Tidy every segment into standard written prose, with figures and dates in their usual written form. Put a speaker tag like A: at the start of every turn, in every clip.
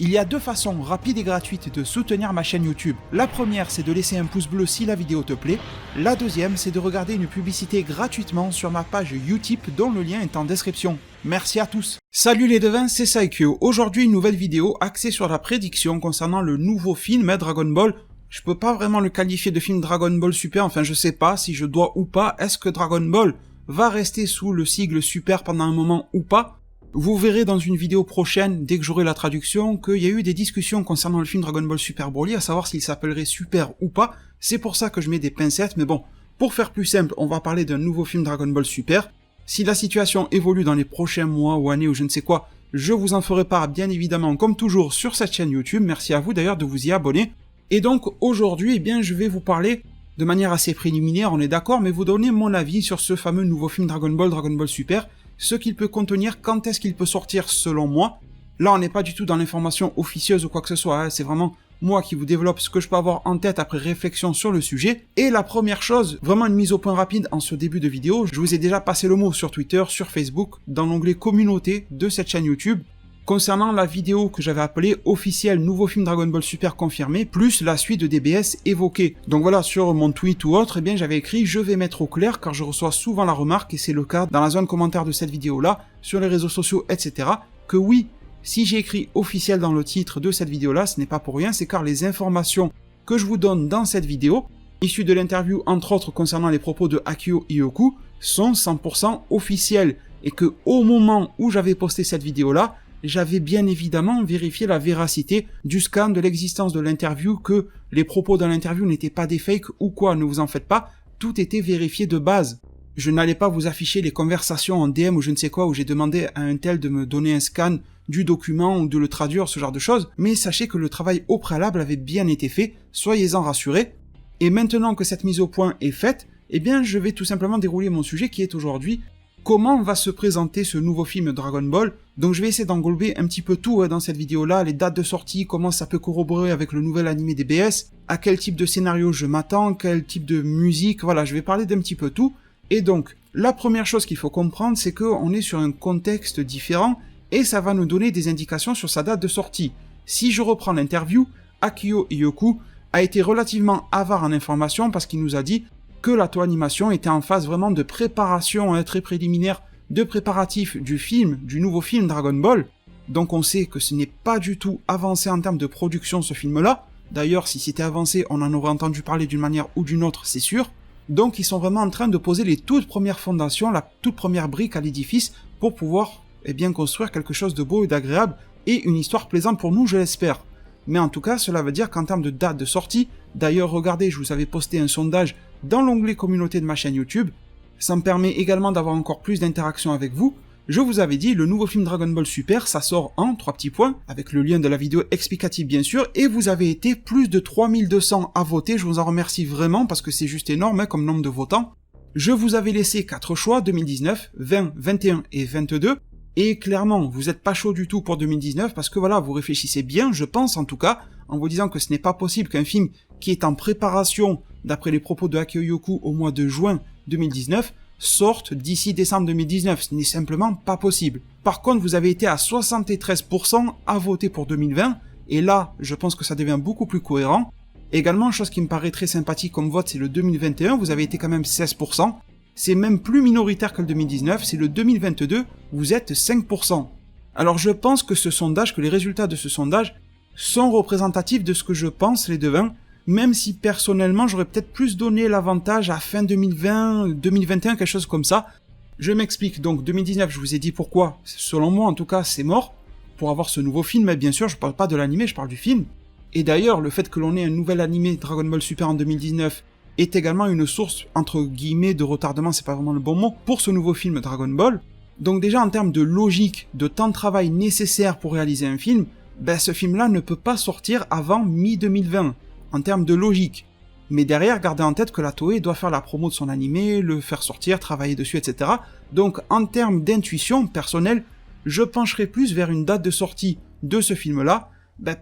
A: Il y a deux façons rapides et gratuites de soutenir ma chaîne YouTube. La première, c'est de laisser un pouce bleu si la vidéo te plaît. La deuxième, c'est de regarder une publicité gratuitement sur ma page Utip dont le lien est en description. Merci à tous. Salut les devins, c'est Saikyo. Aujourd'hui, une nouvelle vidéo axée sur la prédiction concernant le nouveau film Dragon Ball. Je peux pas vraiment le qualifier de film Dragon Ball Super, enfin je sais pas si je dois ou pas. Est-ce que Dragon Ball va rester sous le sigle Super pendant un moment ou pas? Vous verrez dans une vidéo prochaine, dès que j'aurai la traduction, qu'il y a eu des discussions concernant le film Dragon Ball Super Broly, à savoir s'il s'appellerait Super ou pas. C'est pour ça que je mets des pincettes, mais bon, pour faire plus simple, on va parler d'un nouveau film Dragon Ball Super. Si la situation évolue dans les prochains mois ou années ou je ne sais quoi, je vous en ferai part bien évidemment comme toujours sur cette chaîne YouTube. Merci à vous d'ailleurs de vous y abonner. Et donc aujourd'hui, eh bien, je vais vous parler de manière assez préliminaire, on est d'accord, mais vous donner mon avis sur ce fameux nouveau film Dragon Ball Super, ce qu'il peut contenir, quand est-ce qu'il peut sortir selon moi. Là, on n'est pas du tout dans l'information officieuse ou quoi que ce soit, hein. C'est vraiment moi qui vous développe ce que je peux avoir en tête après réflexion sur le sujet. Et la première chose, vraiment une mise au point rapide en ce début de vidéo, je vous ai déjà passé le mot sur Twitter, sur Facebook, dans l'onglet communauté de cette chaîne YouTube, concernant la vidéo que j'avais appelée officielle nouveau film Dragon Ball Super confirmé, plus la suite de DBS évoquée. Donc voilà, sur mon tweet ou autre, eh bien j'avais écrit je vais mettre au clair car je reçois souvent la remarque, et c'est le cas dans la zone commentaire de cette vidéo là, sur les réseaux sociaux, etc. que oui, si j'ai écrit officiel dans le titre de cette vidéo là, ce n'est pas pour rien, c'est car les informations que je vous donne dans cette vidéo, issues de l'interview entre autres concernant les propos de Akio Ioku, sont 100% officielles, et que au moment où j'avais posté cette vidéo là, j'avais bien évidemment vérifié la véracité du scan de l'existence de l'interview, que les propos dans l'interview n'étaient pas des fakes ou quoi, ne vous en faites pas, tout était vérifié de base. Je n'allais pas vous afficher les conversations en DM ou je ne sais quoi où j'ai demandé à un tel de me donner un scan du document ou de le traduire, ce genre de choses, mais sachez que le travail au préalable avait bien été fait, soyez-en rassurés. Et maintenant que cette mise au point est faite, eh bien je vais tout simplement dérouler mon sujet qui est aujourd'hui comment va se présenter ce nouveau film Dragon Ball. Donc je vais essayer d'englober un petit peu tout dans cette vidéo-là, les dates de sortie, comment ça peut corroborer avec le nouvel animé DBS, à quel type de scénario je m'attends, quel type de musique, voilà, je vais parler d'un petit peu tout. Et donc, la première chose qu'il faut comprendre, c'est qu'on est sur un contexte différent, et ça va nous donner des indications sur sa date de sortie. Si je reprends l'interview, Akio Ioku a été relativement avare en informations parce qu'il nous a dit que la Toei Animation était en phase vraiment de préparation très préliminaire, de préparatif du film, du nouveau film Dragon Ball. Donc on sait que ce n'est pas du tout avancé en termes de production ce film-là. D'ailleurs, si c'était avancé, on en aurait entendu parler d'une manière ou d'une autre, c'est sûr. Donc ils sont vraiment en train de poser les toutes premières fondations, la toute première brique à l'édifice pour pouvoir bien construire quelque chose de beau et d'agréable et une histoire plaisante pour nous, je l'espère. Mais en tout cas, cela veut dire qu'en termes de date de sortie, d'ailleurs regardez, je vous avais posté un sondage dans l'onglet communauté de ma chaîne YouTube, ça me permet également d'avoir encore plus d'interaction avec vous. Je vous avais dit, le nouveau film Dragon Ball Super, ça sort en 3 petits points, avec le lien de la vidéo explicative bien sûr, et vous avez été plus de 3200 à voter, je vous en remercie vraiment, parce que c'est juste énorme comme nombre de votants. Je vous avais laissé 4 choix, 2019, 20, 21 et 22, et clairement, vous êtes pas chaud du tout pour 2019, parce que voilà, vous réfléchissez bien, je pense en tout cas, en vous disant que ce n'est pas possible qu'un film qui est en préparation, d'après les propos de Akio Ioku au mois de juin 2019, sorte d'ici décembre 2019, ce n'est simplement pas possible. Par contre, vous avez été à 73% à voter pour 2020, et là, je pense que ça devient beaucoup plus cohérent. Également, chose qui me paraît très sympathique comme vote, c'est le 2021, vous avez été quand même 16%, c'est même plus minoritaire que le 2019, c'est le 2022, vous êtes 5%. Alors je pense que ce sondage, que les résultats de ce sondage sont représentatifs de ce que je pense, les devins, même si personnellement j'aurais peut-être plus donné l'avantage à fin 2020, 2021, quelque chose comme ça. Je m'explique, donc 2019, je vous ai dit pourquoi, selon moi en tout cas c'est mort, pour avoir ce nouveau film, mais bien sûr je parle pas de l'animé, je parle du film. Et d'ailleurs, le fait que l'on ait un nouvel animé Dragon Ball Super en 2019 est également une source, entre guillemets, de retardement, c'est pas vraiment le bon mot, pour ce nouveau film Dragon Ball. Donc déjà en termes de logique, de temps de travail nécessaire pour réaliser un film, ce film-là ne peut pas sortir avant mi-2020, en termes de logique. Mais derrière, gardez en tête que la Toei doit faire la promo de son animé, le faire sortir, travailler dessus, etc. Donc en termes d'intuition personnelle, je pencherai plus vers une date de sortie de ce film-là,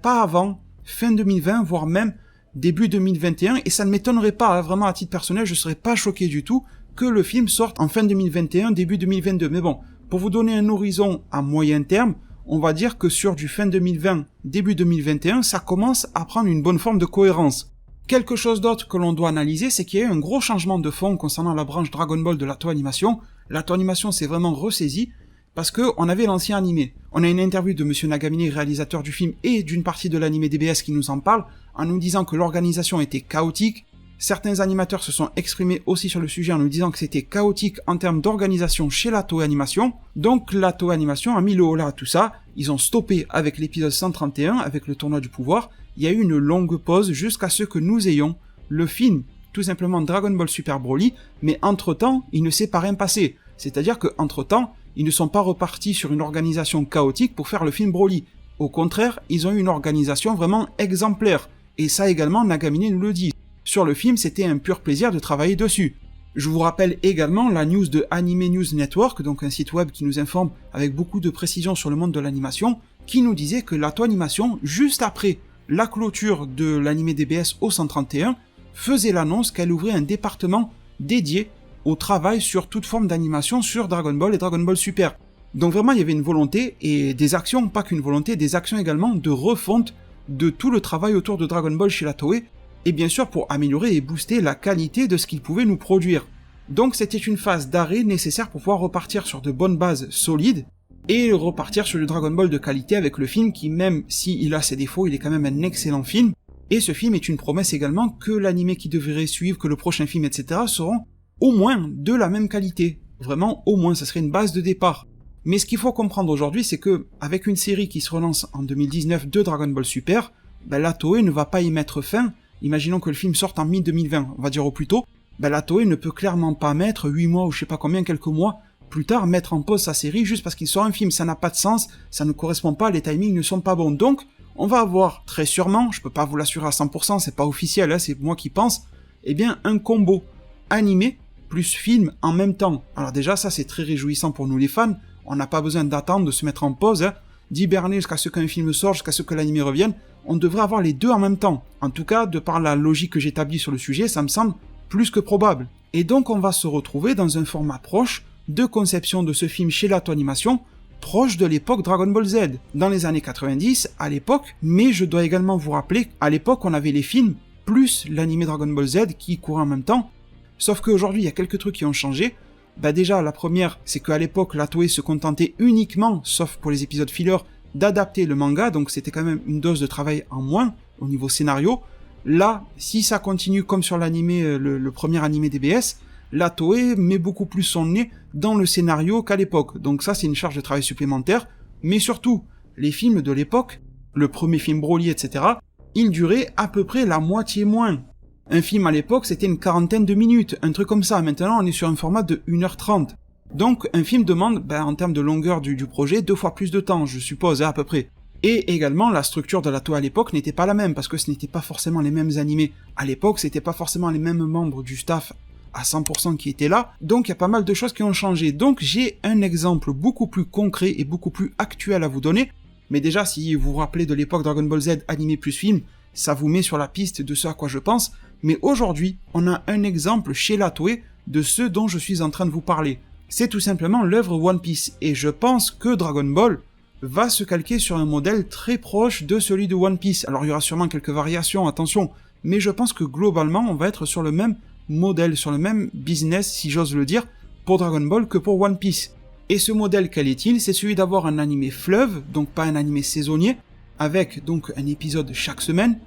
A: pas avant fin 2020, voire même début 2021, et ça ne m'étonnerait pas, vraiment à titre personnel, je serais pas choqué du tout que le film sorte en fin 2021, début 2022. Mais bon, pour vous donner un horizon à moyen terme, on va dire que sur du fin 2020, début 2021, ça commence à prendre une bonne forme de cohérence. Quelque chose d'autre que l'on doit analyser, c'est qu'il y a eu un gros changement de fond concernant la branche Dragon Ball de la Toei Animation. La Toei Animation s'est vraiment ressaisie, parce que on avait l'ancien animé. On a une interview de Monsieur Nagamine, réalisateur du film, et d'une partie de l'animé DBS qui nous en parle, en nous disant que l'organisation était chaotique. Certains animateurs se sont exprimés aussi sur le sujet en nous disant que c'était chaotique en termes d'organisation chez la Toei Animation. Donc la Toei Animation a mis le holà à tout ça, ils ont stoppé avec l'épisode 131, avec le tournoi du pouvoir. Il y a eu une longue pause jusqu'à ce que nous ayons le film, tout simplement Dragon Ball Super Broly, mais entre-temps, il ne s'est pas rien passé. C'est-à-dire que entre-temps, ils ne sont pas repartis sur une organisation chaotique pour faire le film Broly. Au contraire, ils ont eu une organisation vraiment exemplaire. Et ça également, Nagamine nous le dit. Sur le film, c'était un pur plaisir de travailler dessus. Je vous rappelle également la news de Anime News Network, donc un site web qui nous informe avec beaucoup de précision sur le monde de l'animation, qui nous disait que la Toei Animation, juste après la clôture de l'anime DBS au 131, faisait l'annonce qu'elle ouvrait un département dédié au travail sur toute forme d'animation sur Dragon Ball et Dragon Ball Super. Donc vraiment, il y avait une volonté et des actions, pas qu'une volonté, des actions également de refonte de tout le travail autour de Dragon Ball chez la Toei, et bien sûr pour améliorer et booster la qualité de ce qu'ils pouvaient nous produire. Donc c'était une phase d'arrêt nécessaire pour pouvoir repartir sur de bonnes bases solides, et repartir sur du Dragon Ball de qualité avec le film qui, même s'il a ses défauts, il est quand même un excellent film, et ce film est une promesse également que l'anime qui devrait suivre, que le prochain film, etc. seront au moins de la même qualité. Vraiment, au moins, ça serait une base de départ. Mais ce qu'il faut comprendre aujourd'hui, c'est que, avec une série qui se relance en 2019 de Dragon Ball Super, la Toei ne va pas y mettre fin. Imaginons que le film sorte en mi-2020, on va dire au plus tôt, la Toei ne peut clairement pas mettre 8 mois ou je sais pas combien, quelques mois plus tard, mettre en pause sa série juste parce qu'il sort un film. Ça n'a pas de sens, ça ne correspond pas, les timings ne sont pas bons. Donc, on va avoir très sûrement, je peux pas vous l'assurer à 100%, c'est pas officiel, hein, c'est moi qui pense, un combo animé plus film en même temps. Alors déjà, ça c'est très réjouissant pour nous les fans, on n'a pas besoin d'attendre, de se mettre en pause, d'hiberner jusqu'à ce qu'un film sorte, jusqu'à ce que l'anime revienne, on devrait avoir les deux en même temps. En tout cas, de par la logique que j'établis sur le sujet, ça me semble plus que probable. Et donc on va se retrouver dans un format proche de conception de ce film chez la Toei Animation, proche de l'époque Dragon Ball Z, dans les années 90, à l'époque, mais je dois également vous rappeler, à l'époque on avait les films, plus l'anime Dragon Ball Z qui courait en même temps, sauf qu'aujourd'hui il y a quelques trucs qui ont changé. Déjà, la première, c'est qu'à l'époque, la Toei se contentait uniquement, sauf pour les épisodes filler, d'adapter le manga, donc c'était quand même une dose de travail en moins, au niveau scénario. Là, si ça continue comme sur l'anime, le premier anime DBS, la Toei met beaucoup plus son nez dans le scénario qu'à l'époque. Donc ça, c'est une charge de travail supplémentaire. Mais surtout, les films de l'époque, le premier film Broly, etc., ils duraient à peu près la moitié moins. Un film à l'époque, c'était une quarantaine de minutes, un truc comme ça. Maintenant, on est sur un format de 1h30. Donc, un film demande, en termes de longueur du projet, 2 fois plus de temps, je suppose, à peu près. Et également, la structure de la Toei à l'époque n'était pas la même, parce que ce n'était pas forcément les mêmes animés. À l'époque, c'était pas forcément les mêmes membres du staff à 100% qui étaient là, donc il y a pas mal de choses qui ont changé. Donc j'ai un exemple beaucoup plus concret et beaucoup plus actuel à vous donner, mais déjà si vous vous rappelez de l'époque Dragon Ball Z animé plus film, ça vous met sur la piste de ce à quoi je pense, mais aujourd'hui, on a un exemple chez la Toei de ce dont je suis en train de vous parler. C'est tout simplement l'œuvre One Piece, et je pense que Dragon Ball va se calquer sur un modèle très proche de celui de One Piece. Alors il y aura sûrement quelques variations, attention, mais je pense que globalement on va être sur le même modèle, sur le même business, si j'ose le dire, pour Dragon Ball que pour One Piece. Et ce modèle, quel est-il? C'est celui d'avoir un animé fleuve, donc pas un animé saisonnier, avec donc un épisode chaque semaine,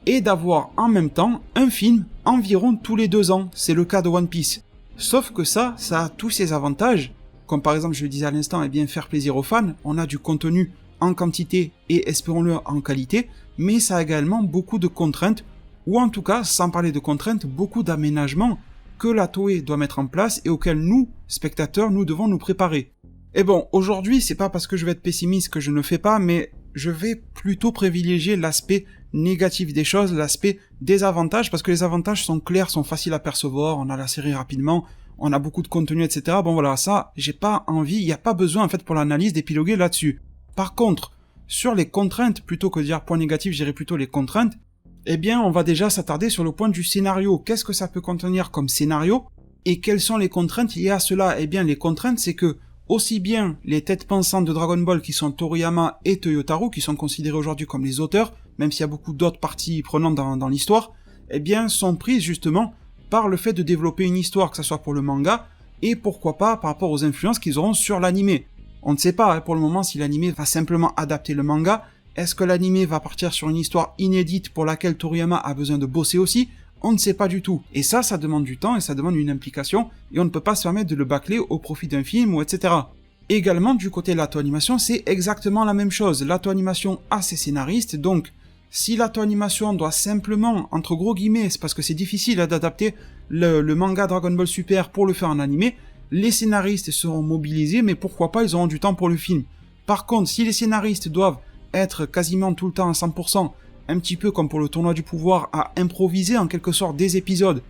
A: et d'avoir en même temps un film environ tous les 2 ans. C'est le cas de One Piece. Sauf que ça a tous ses avantages, comme par exemple, je le disais à l'instant, faire plaisir aux fans, on a du contenu en quantité et espérons-le en qualité, mais ça a également beaucoup de contraintes, ou en tout cas, sans parler de contraintes, beaucoup d'aménagements que la Toei doit mettre en place et auxquels nous, spectateurs, nous devons nous préparer. Et bon, aujourd'hui, c'est pas parce que je vais être pessimiste que je ne le fais pas, mais je vais plutôt privilégier l'aspect négatif des choses, l'aspect des avantages, parce que les avantages sont clairs, sont faciles à percevoir, on a la série rapidement, on a beaucoup de contenu, etc. Bon voilà, ça, j'ai pas envie, il n'y a pas besoin en fait pour l'analyse d'épiloguer là-dessus. Par contre, sur les contraintes, plutôt que de dire point négatif, je dirais plutôt les contraintes, on va déjà s'attarder sur le point du scénario. Qu'est-ce que ça peut contenir comme scénario? Et quelles sont les contraintes liées à cela? Les contraintes, c'est que aussi bien les têtes pensantes de Dragon Ball qui sont Toriyama et Toyotarou, qui sont considérés aujourd'hui comme les auteurs, même s'il y a beaucoup d'autres parties prenantes dans l'histoire, eh bien sont prises justement par le fait de développer une histoire, que ce soit pour le manga, et pourquoi pas par rapport aux influences qu'ils auront sur l'animé. On ne sait pas pour le moment si l'animé va simplement adapter le manga, est-ce que l'animé va partir sur une histoire inédite pour laquelle Toriyama a besoin de bosser aussi? On ne sait pas du tout. Et ça demande du temps et ça demande une implication, et on ne peut pas se permettre de le bâcler au profit d'un film ou etc. Également, du côté de l'Ato Animation, c'est exactement la même chose. L'Ato Animation a ses scénaristes, donc si l'Ato Animation doit simplement, entre gros guillemets, c'est parce que c'est difficile d'adapter le manga Dragon Ball Super pour le faire en animé, les scénaristes seront mobilisés, mais pourquoi pas, ils auront du temps pour le film. Par contre, si les scénaristes doivent être quasiment tout le temps à 100%, un petit peu comme pour le tournoi du pouvoir, à improviser en quelque sorte des épisodes,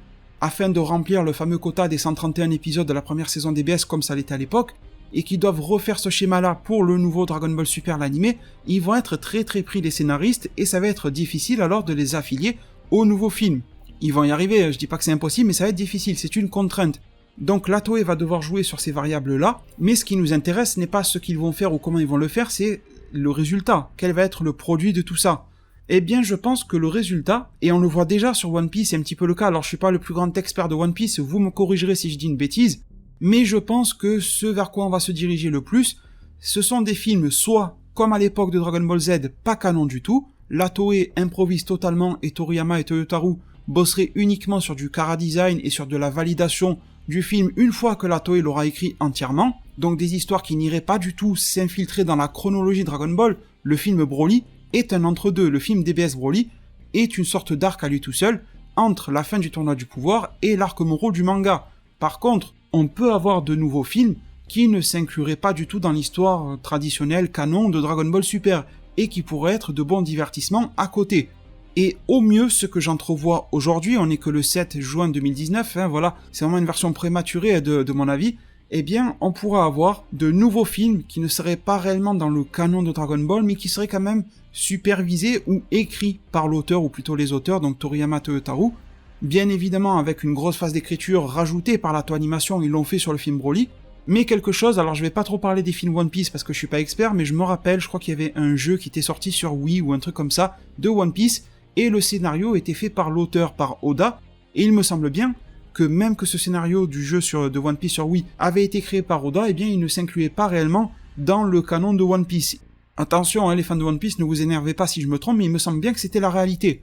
A: afin de remplir le fameux quota des 131 épisodes de la première saison d'EBS comme ça l'était à l'époque, et qui doivent refaire ce schéma-là pour le nouveau Dragon Ball Super l'animé, ils vont être très pris les scénaristes, et ça va être difficile alors de les affilier au nouveau film. Ils vont y arriver, je dis pas que c'est impossible, mais ça va être difficile, c'est une contrainte. Donc la Toei va devoir jouer sur ces variables-là, mais ce qui nous intéresse n'est pas ce qu'ils vont faire ou comment ils vont le faire, c'est le résultat. Quel va être le produit de tout ça? Eh bien, je pense que le résultat, et on le voit déjà sur One Piece, c'est un petit peu le cas, alors je suis pas le plus grand expert de One Piece, vous me corrigerez si je dis une bêtise, mais je pense que ce vers quoi on va se diriger le plus, ce sont des films soit, comme à l'époque de Dragon Ball Z, pas canon du tout, la Toei improvise totalement et Toriyama et Toyotarou bosseraient uniquement sur du chara-design et sur de la validation du film une fois que la Toei l'aura écrit entièrement, donc des histoires qui n'iraient pas du tout s'infiltrer dans la chronologie Dragon Ball. Le film Broly est un entre-deux, le film DBS Broly est une sorte d'arc à lui tout seul, entre la fin du tournoi du pouvoir et l'arc Moro du manga. Par contre, on peut avoir de nouveaux films qui ne s'incluraient pas du tout dans l'histoire traditionnelle canon de Dragon Ball Super, et qui pourraient être de bons divertissements à côté. Et au mieux, ce que j'entrevois aujourd'hui, on n'est que le 7 juin 2019, voilà, c'est vraiment une version prématurée de mon avis, eh bien, on pourra avoir de nouveaux films qui ne seraient pas réellement dans le canon de Dragon Ball, mais qui seraient quand même supervisés ou écrits par l'auteur, ou plutôt les auteurs, donc Toriyama Toyotarou, bien évidemment avec une grosse phase d'écriture rajoutée par l'Ato Animation, ils l'ont fait sur le film Broly, mais quelque chose, alors je vais pas trop parler des films One Piece parce que je suis pas expert, mais je me rappelle, je crois qu'il y avait un jeu qui était sorti sur Wii ou un truc comme ça, de One Piece, et le scénario était fait par l'auteur, par Oda, et il me semble bien que même que ce scénario du jeu de One Piece sur Wii avait été créé par Oda, eh bien il ne s'incluait pas réellement dans le canon de One Piece. Attention, les fans de One Piece, ne vous énervez pas si je me trompe, mais il me semble bien que c'était la réalité.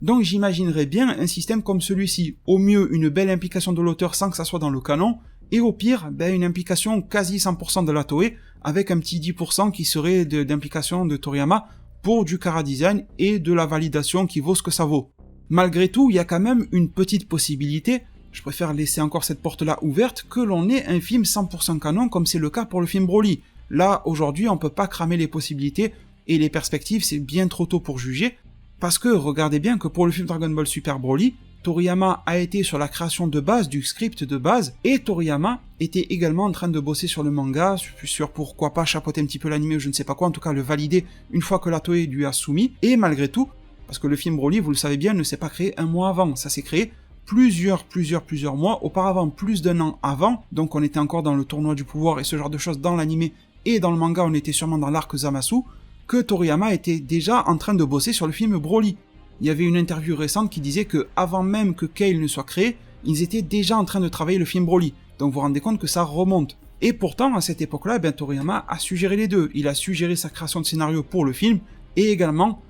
A: Donc j'imaginerais bien un système comme celui-ci, au mieux une belle implication de l'auteur sans que ça soit dans le canon, et au pire, une implication quasi 100% de la Toei, avec un petit 10% qui serait d'implication de Toriyama, pour du chara-design et de la validation qui vaut ce que ça vaut. Malgré tout, il y a quand même une petite possibilité, je préfère laisser encore cette porte-là ouverte, que l'on ait un film 100% canon comme c'est le cas pour le film Broly. Là, aujourd'hui, on peut pas cramer les possibilités, et les perspectives, c'est bien trop tôt pour juger, parce que regardez bien que pour le film Dragon Ball Super Broly, Toriyama a été sur la création de base, du script de base, et Toriyama était également en train de bosser sur le manga, sur pourquoi pas chapeauter un petit peu l'anime ou je ne sais pas quoi, en tout cas le valider une fois que la Toei lui a soumis, et malgré tout, parce que le film Broly, vous le savez bien, ne s'est pas créé un mois avant, ça s'est créé plusieurs mois auparavant, plus d'un an avant, donc on était encore dans le tournoi du pouvoir et ce genre de choses dans l'anime, et dans le manga on était sûrement dans l'arc Zamasu, que Toriyama était déjà en train de bosser sur le film Broly. Il y avait une interview récente qui disait que avant même que Kale ne soit créé, ils étaient déjà en train de travailler le film Broly. Donc vous vous rendez compte que ça remonte. Et pourtant, à cette époque-là, Toriyama a suggéré les deux. Il a suggéré sa création de scénario pour le film, et également,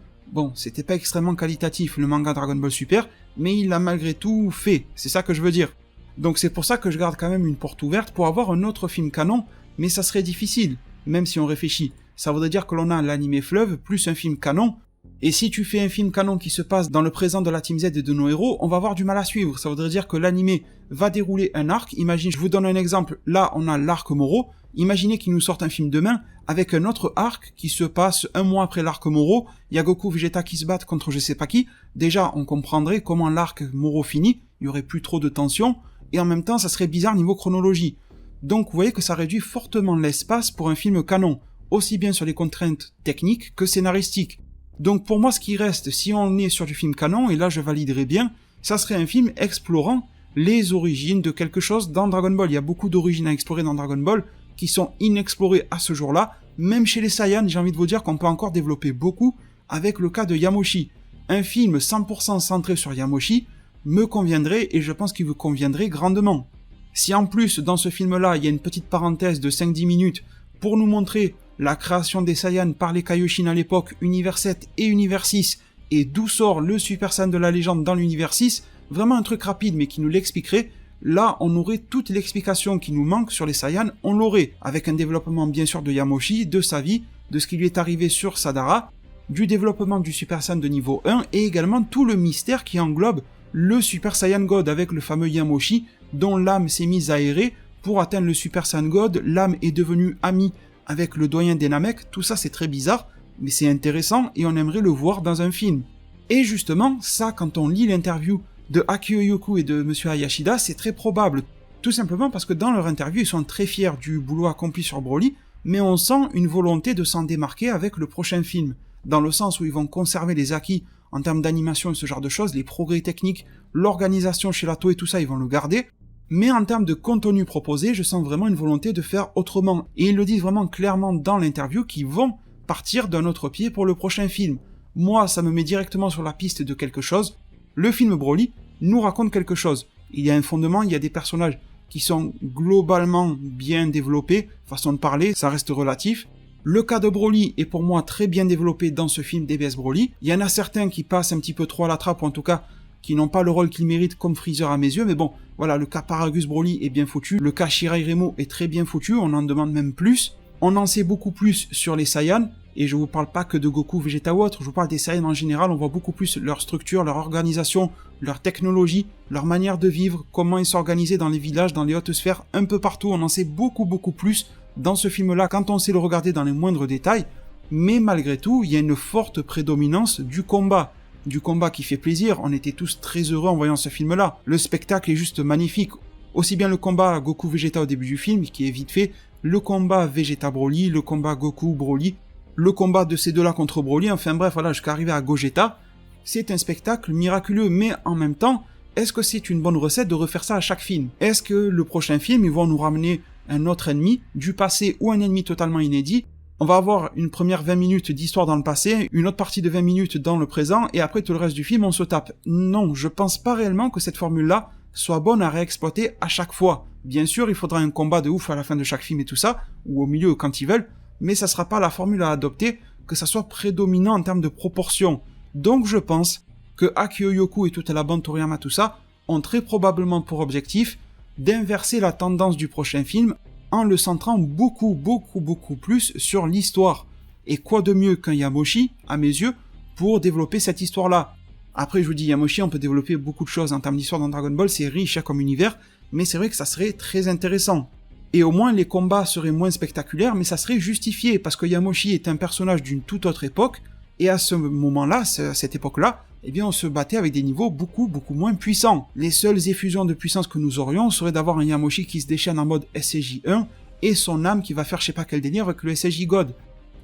A: c'était pas extrêmement qualitatif le manga Dragon Ball Super, mais il l'a malgré tout fait. C'est ça que je veux dire. Donc c'est pour ça que je garde quand même une porte ouverte pour avoir un autre film canon, mais ça serait difficile, même si on réfléchit. Ça voudrait dire que l'on a l'anime fleuve plus un film canon, et si tu fais un film canon qui se passe dans le présent de la Team Z et de nos héros, on va avoir du mal à suivre. Ça voudrait dire que l'anime va dérouler un arc. Imagine, je vous donne un exemple, là on a l'arc Moro, imaginez qu'il nous sorte un film demain avec un autre arc qui se passe un mois après l'arc Moro, il y a Goku Vegeta qui se battent contre je sais pas qui, déjà on comprendrait comment l'arc Moro finit, il y aurait plus trop de tension, et en même temps ça serait bizarre niveau chronologie. Donc vous voyez que ça réduit fortement l'espace pour un film canon, aussi bien sur les contraintes techniques que scénaristiques. Donc pour moi ce qui reste, si on est sur du film canon, et là je validerai bien, ça serait un film explorant les origines de quelque chose dans Dragon Ball. Il y a beaucoup d'origines à explorer dans Dragon Ball, qui sont inexplorés à ce jour-là. Même chez les Saiyans, j'ai envie de vous dire qu'on peut encore développer beaucoup avec le cas de Yamoshi. Un film 100% centré sur Yamoshi me conviendrait et je pense qu'il vous conviendrait grandement. Si en plus, dans ce film-là, il y a une petite parenthèse de 5-10 minutes pour nous montrer la création des Saiyans par les Kaioshin à l'époque, Univers 7 et Univers 6, et d'où sort le Super Saiyan de la légende dans l'Univers 6, vraiment un truc rapide mais qui nous l'expliquerait, là on aurait toute l'explication qui nous manque sur les Saiyans, on l'aurait, avec un développement bien sûr de Yamoshi, de sa vie, de ce qui lui est arrivé sur Sadara, du développement du Super Saiyan de niveau 1, et également tout le mystère qui englobe le Super Saiyan God avec le fameux Yamoshi, dont l'âme s'est mise à errer pour atteindre le Super Saiyan God, l'âme est devenue amie avec le doyen des Namek, tout ça c'est très bizarre, mais c'est intéressant et on aimerait le voir dans un film. Et justement, ça quand on lit l'interview de Akio Yoku et de Monsieur Hayashida, c'est très probable, tout simplement parce que dans leur interview, ils sont très fiers du boulot accompli sur Broly, mais on sent une volonté de s'en démarquer avec le prochain film, dans le sens où ils vont conserver les acquis en termes d'animation et ce genre de choses, les progrès techniques, l'organisation chez la Toei et tout ça, ils vont le garder, mais en termes de contenu proposé, je sens vraiment une volonté de faire autrement. Et ils le disent vraiment clairement dans l'interview qu'ils vont partir d'un autre pied pour le prochain film. Moi, ça me met directement sur la piste de quelque chose. Le film Broly nous raconte quelque chose. Il y a un fondement, il y a des personnages qui sont globalement bien développés, façon de parler, ça reste relatif. Le cas de Broly est pour moi très bien développé dans ce film DBS Broly. Il y en a certains qui passent un petit peu trop à la trappe, ou en tout cas qui n'ont pas le rôle qu'ils méritent comme Freezer à mes yeux, mais bon, voilà, le cas Paragus Broly est bien foutu, le cas Shirai Remo est très bien foutu, on en demande même plus, on en sait beaucoup plus sur les Saiyans, et je vous parle pas que de Goku, Vegeta ou autre, je vous parle des Saiyans en général, on voit beaucoup plus leur structure, leur organisation, leur technologie, leur manière de vivre, comment ils s'organisaient dans les villages, dans les hautes sphères, un peu partout, on en sait beaucoup plus dans ce film-là, quand on sait le regarder dans les moindres détails, mais malgré tout, il y a une forte prédominance du combat qui fait plaisir, on était tous très heureux en voyant ce film-là. Le spectacle est juste magnifique. Aussi bien le combat Goku-Vegeta au début du film, qui est vite fait, le combat Vegeta-Broly, le combat Goku-Broly, le combat de ces deux-là contre Broly, enfin bref, voilà, jusqu'à arriver à Gogeta. C'est un spectacle miraculeux, mais en même temps, est-ce que c'est une bonne recette de refaire ça à chaque film? Est-ce que le prochain film, ils vont nous ramener un autre ennemi, du passé ou un ennemi totalement inédit? On va avoir une première 20 minutes d'histoire dans le passé, une autre partie de 20 minutes dans le présent, et après tout le reste du film, on se tape. Non, je pense pas réellement que cette formule-là soit bonne à réexploiter à chaque fois. Bien sûr, il faudra un combat de ouf à la fin de chaque film et tout ça, ou au milieu quand ils veulent, mais ça sera pas la formule à adopter, que ça soit prédominant en termes de proportion. Donc je pense que Akio Yoku et toute la bande Toriyama, tout ça, ont très probablement pour objectif d'inverser la tendance du prochain film en le centrant beaucoup plus sur l'histoire. Et quoi de mieux qu'un Yamoshi, à mes yeux, pour développer cette histoire-là. Après, je vous dis, Yamoshi, on peut développer beaucoup de choses en termes d'histoire dans Dragon Ball, c'est riche comme univers, mais c'est vrai que ça serait très intéressant. Et au moins, les combats seraient moins spectaculaires, mais ça serait justifié, parce que Yamoshi est un personnage d'une toute autre époque, et à ce moment-là, à cette époque-là, eh bien on se battait avec des niveaux beaucoup moins puissants. Les seules effusions de puissance que nous aurions serait d'avoir un Yamoshi qui se déchaîne en mode SSJ1 et son âme qui va faire je sais pas quel délire avec le SSJ God.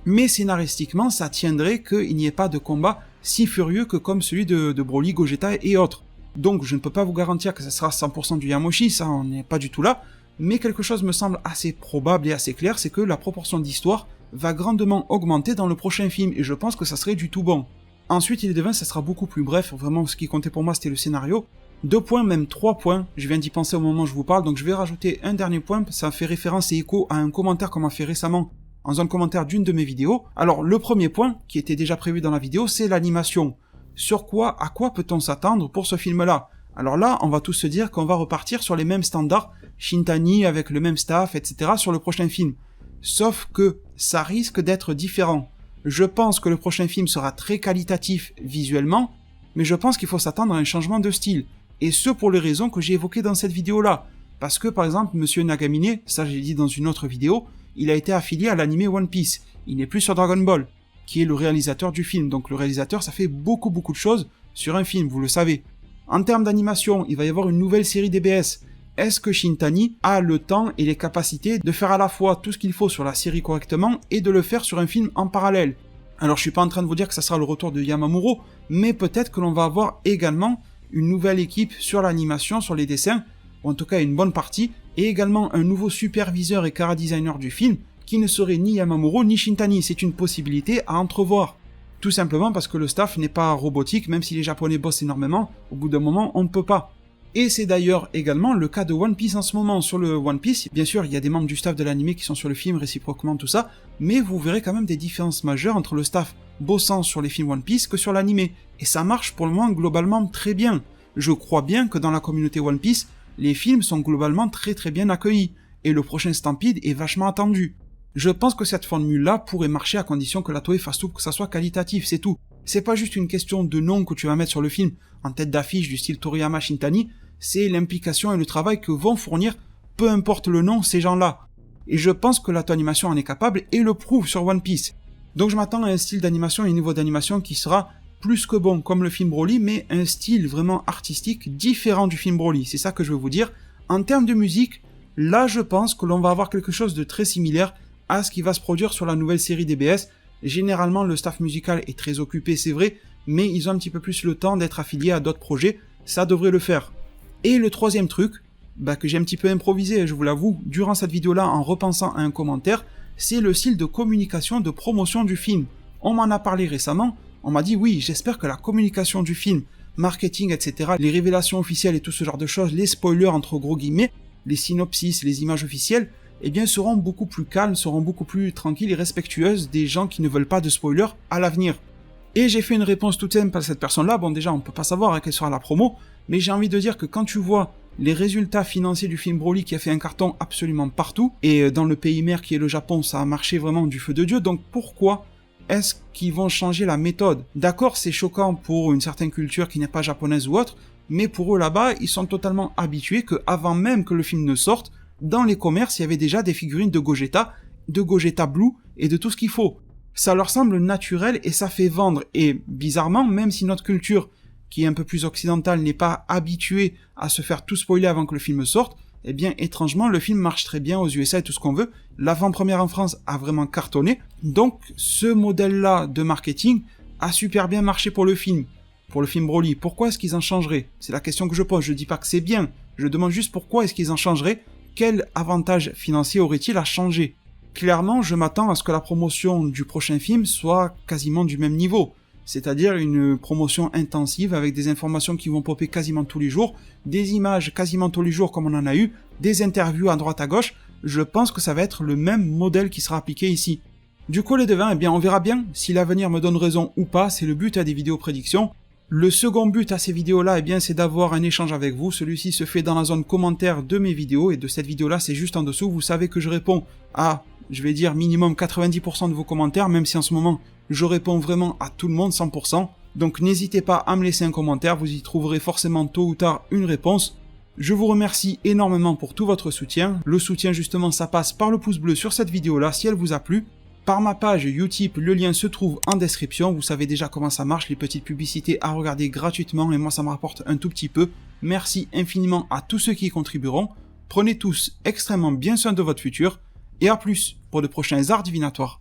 A: Mais scénaristiquement, ça tiendrait qu'il n'y ait pas de combat si furieux que comme celui de Broly, Gogeta et autres. Donc je ne peux pas vous garantir que ça sera 100% du Yamoshi, ça on n'est pas du tout là, mais quelque chose me semble assez probable et assez clair, c'est que la proportion d'histoire va grandement augmenter dans le prochain film, et je pense que ça serait du tout bon. Ensuite, il est devint, ça sera beaucoup plus bref, vraiment ce qui comptait pour moi c'était le scénario. 2 points, même 3 points, je viens d'y penser au moment où je vous parle, donc je vais rajouter un dernier point, ça fait référence et écho à un commentaire qu'on m'a fait récemment dans un commentaire d'une de mes vidéos. Alors le premier point, qui était déjà prévu dans la vidéo, c'est l'animation. À quoi peut-on s'attendre pour ce film-là? Alors là, on va tous se dire qu'on va repartir sur les mêmes standards, Shintani avec le même staff, etc. sur le prochain film. Sauf que ça risque d'être différent. Je pense que le prochain film sera très qualitatif visuellement, mais je pense qu'il faut s'attendre à un changement de style. Et ce pour les raisons que j'ai évoquées dans cette vidéo-là. Parce que par exemple, Monsieur Nagamine, ça j'ai dit dans une autre vidéo, il a été affilié à l'anime One Piece. Il n'est plus sur Dragon Ball, qui est le réalisateur du film. Donc le réalisateur, ça fait beaucoup de choses sur un film, vous le savez. En termes d'animation, il va y avoir une nouvelle série DBS. Est-ce que Shintani a le temps et les capacités de faire à la fois tout ce qu'il faut sur la série correctement et de le faire sur un film en parallèle? Alors je suis pas en train de vous dire que ça sera le retour de Yamamuro, mais peut-être que l'on va avoir également une nouvelle équipe sur l'animation, sur les dessins, ou en tout cas une bonne partie, et également un nouveau superviseur et chara-designer du film, qui ne serait ni Yamamuro ni Shintani. C'est une possibilité à entrevoir. Tout simplement parce que le staff n'est pas robotique, même si les Japonais bossent énormément, au bout d'un moment, on ne peut pas. Et c'est d'ailleurs également le cas de One Piece en ce moment. Sur le One Piece, bien sûr, il y a des membres du staff de l'anime qui sont sur le film, réciproquement tout ça, mais vous verrez quand même des différences majeures entre le staff bossant sur les films One Piece que sur l'anime. Et ça marche pour le moment globalement très bien. Je crois bien que dans la communauté One Piece, les films sont globalement très bien accueillis, et le prochain Stampede est vachement attendu. Je pense que cette formule-là pourrait marcher à condition que la Toei fasse tout pour que ça soit qualitatif, c'est tout. C'est pas juste une question de nom que tu vas mettre sur le film en tête d'affiche du style Toriyama Shintani, c'est l'implication et le travail que vont fournir, peu importe le nom, ces gens-là. Et je pense que la Toei Animation en est capable et le prouve sur One Piece. Donc je m'attends à un style d'animation et un niveau d'animation qui sera plus que bon, comme le film Broly, mais un style vraiment artistique différent du film Broly, c'est ça que je veux vous dire. En termes de musique, là je pense que l'on va avoir quelque chose de très similaire à ce qui va se produire sur la nouvelle série DBS. Généralement, le staff musical est très occupé, c'est vrai, mais ils ont un petit peu plus le temps d'être affiliés à d'autres projets, ça devrait le faire. Et le troisième truc, que j'ai un petit peu improvisé, je vous l'avoue, durant cette vidéo-là, en repensant à un commentaire, c'est le style de communication, de promotion du film. On m'en a parlé récemment, on m'a dit oui, j'espère que la communication du film, marketing, etc., les révélations officielles et tout ce genre de choses, les spoilers entre gros guillemets, les synopsis, les images officielles, eh bien seront beaucoup plus calmes, seront beaucoup plus tranquilles et respectueuses des gens qui ne veulent pas de spoilers à l'avenir. Et j'ai fait une réponse toute simple à cette personne-là, bon déjà on peut pas savoir quelle sera la promo, mais j'ai envie de dire que quand tu vois les résultats financiers du film Broly qui a fait un carton absolument partout, et dans le pays mère qui est le Japon, ça a marché vraiment du feu de Dieu, donc pourquoi est-ce qu'ils vont changer la méthode? D'accord, c'est choquant pour une certaine culture qui n'est pas japonaise ou autre, mais pour eux là-bas, ils sont totalement habitués que avant même que le film ne sorte, dans les commerces, il y avait déjà des figurines de Gogeta Blue et de tout ce qu'il faut. Ça leur semble naturel et ça fait vendre. Et bizarrement, même si notre culture, qui est un peu plus occidentale, n'est pas habituée à se faire tout spoiler avant que le film sorte, eh bien étrangement, le film marche très bien aux USA et tout ce qu'on veut. L'avant-première en France a vraiment cartonné. Donc ce modèle-là de marketing a super bien marché pour le film Broly. Pourquoi est-ce qu'ils en changeraient? C'est la question que je pose. Je dis pas que c'est bien. Je demande juste pourquoi est-ce qu'ils en changeraient? Quel avantage financier aurait-il à changer? Clairement, je m'attends à ce que la promotion du prochain film soit quasiment du même niveau. C'est-à-dire une promotion intensive avec des informations qui vont popper quasiment tous les jours, des images quasiment tous les jours comme on en a eu, des interviews à droite à gauche. Je pense que ça va être le même modèle qui sera appliqué ici. Du coup les devins, eh bien on verra bien si l'avenir me donne raison ou pas, c'est le but à des vidéos prédictions. Le second but à ces vidéos-là, eh bien, c'est d'avoir un échange avec vous. Celui-ci se fait dans la zone commentaire de mes vidéos, et de cette vidéo-là, c'est juste en dessous. Vous savez que je réponds à, je vais dire, minimum 90% de vos commentaires, même si en ce moment, je réponds vraiment à tout le monde, 100%. Donc n'hésitez pas à me laisser un commentaire, vous y trouverez forcément tôt ou tard une réponse. Je vous remercie énormément pour tout votre soutien. Le soutien, justement, ça passe par le pouce bleu sur cette vidéo-là, si elle vous a plu. Par ma page Utip, le lien se trouve en description, vous savez déjà comment ça marche, les petites publicités à regarder gratuitement, et moi ça me rapporte un tout petit peu. Merci infiniment à tous ceux qui y contribueront. Prenez tous extrêmement bien soin de votre futur, et à plus pour de prochains arts divinatoires.